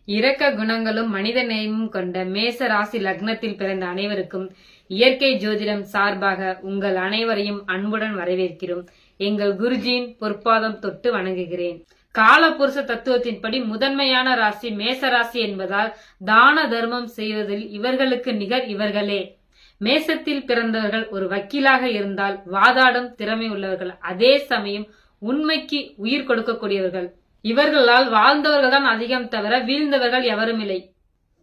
இரக்க குணங்களும் மனித நேயமும் கொண்ட மேச ராசி லக்னத்தில் பிறந்த அனைவருக்கும் இயற்கை ஜோதிடம் சார்பாக உங்கள் அனைவரையும் அன்புடன் வரவேற்கிறோம். எங்கள் குருஜியின் பொற்பாதம் தொட்டு வணங்குகிறேன். காலபுருஷ தத்துவத்தின்படி முதன்மையான ராசி மேச ராசி என்பதால் தான தர்மம் செய்வதில் இவர்களுக்கு நிகர் இவர்களே. மேசத்தில் பிறந்தவர்கள் ஒரு வக்கீலாக இருந்தால் வாதாடும் திறமை உள்ளவர்கள், அதே சமயம் உண்மைக்கு உயிர் கொடுக்கக்கூடியவர்கள். இவர்களால் வாழ்ந்தவர்கள் தான் அதிகம் தவிர வீழ்ந்தவர்கள் எவரும் இல்லை.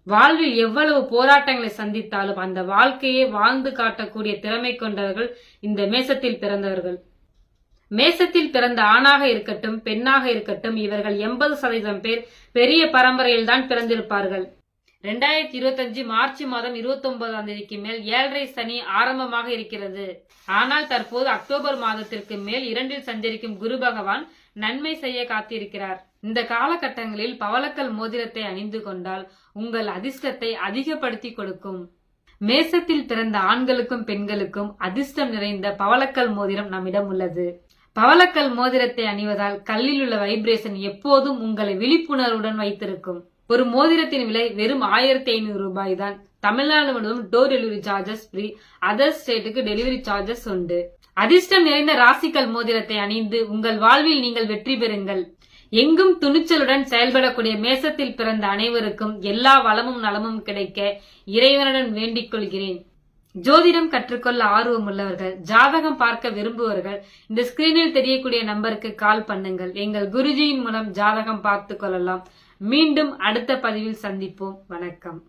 வாழ்வில் எவ்வளவு போராட்டங்களை சந்தித்தாலும் அந்த வாழ்க்கையை வாழ்ந்து காட்டக்கூடிய திறமை கொண்டவர்கள் இந்த மேசத்தில் பிறந்தவர்கள். மேசத்தில் பிறந்த ஆணாக இருக்கட்டும் பெண்ணாக இருக்கட்டும், இவர்கள் 80% பேர் பெரிய பரம்பரையில் தான் பிறந்திருப்பார்கள். 2025 மார்ச் மாதம் 29ஆம் தேதிக்கு மேல் 7.5 சனி ஆரம்பமாக இருக்கிறது. ஆனால் தற்போது அக்டோபர் மாதத்திற்கு மேல் 2இல் சஞ்சரிக்கும் குரு பகவான் நன்மை செய்ய காத்திருக்கிறார். இந்த காலகட்டங்களில் பவளக்கல் மோதிரத்தை அணிந்து கொண்டால் உங்கள் அதிர்ஷ்டத்தை அதிகப்படுத்தி கொடுக்கும். மேசத்தில் பிறந்த ஆண்களுக்கும் பெண்களுக்கும் அதிர்ஷ்டம் நிறைந்த பவளக்கல் மோதிரம் நம்மிடம் உள்ளது. பவளக்கல் மோதிரத்தை அணிவதால் கல்லில் உள்ள வைப்ரேஷன் எப்போதும் உங்களை விழிப்புணர்வுடன் வைத்திருக்கும். ஒரு மோதிரத்தின் விலை வெறும் 1500 ரூபாய் தான். தமிழ்நாடு முழுவதும் door delivery charges free. Other ஸ்டேட்டுக்கு டெலிவரி சார்ஜஸ் உண்டு. அதிர்ஷ்டம் நிறைந்த ராசிக்கல் மோதிரத்தை அணிந்து உங்கள் வாழ்வில் நீங்கள் வெற்றி பெறுங்கள். எங்கும் துணிச்சலுடன் செயல்படக்கூடிய மேசத்தில் பிறந்த அனைவருக்கும் எல்லா வளமும் நலமும் கிடைக்க இறைவனுடன் வேண்டிக் கொள்கிறேன். ஜோதிடம் கற்றுக்கொள்ள ஆர்வம் உள்ளவர்கள், ஜாதகம் பார்க்க விரும்புவர்கள் இந்த ஸ்கிரீனில் தெரியக்கூடிய நம்பருக்கு கால் பண்ணுங்கள். எங்கள் குருஜியின் மூலம் ஜாதகம் பார்த்து கொள்ளலாம். மீண்டும் அடுத்த பதிவில் சந்திப்போம். வணக்கம்.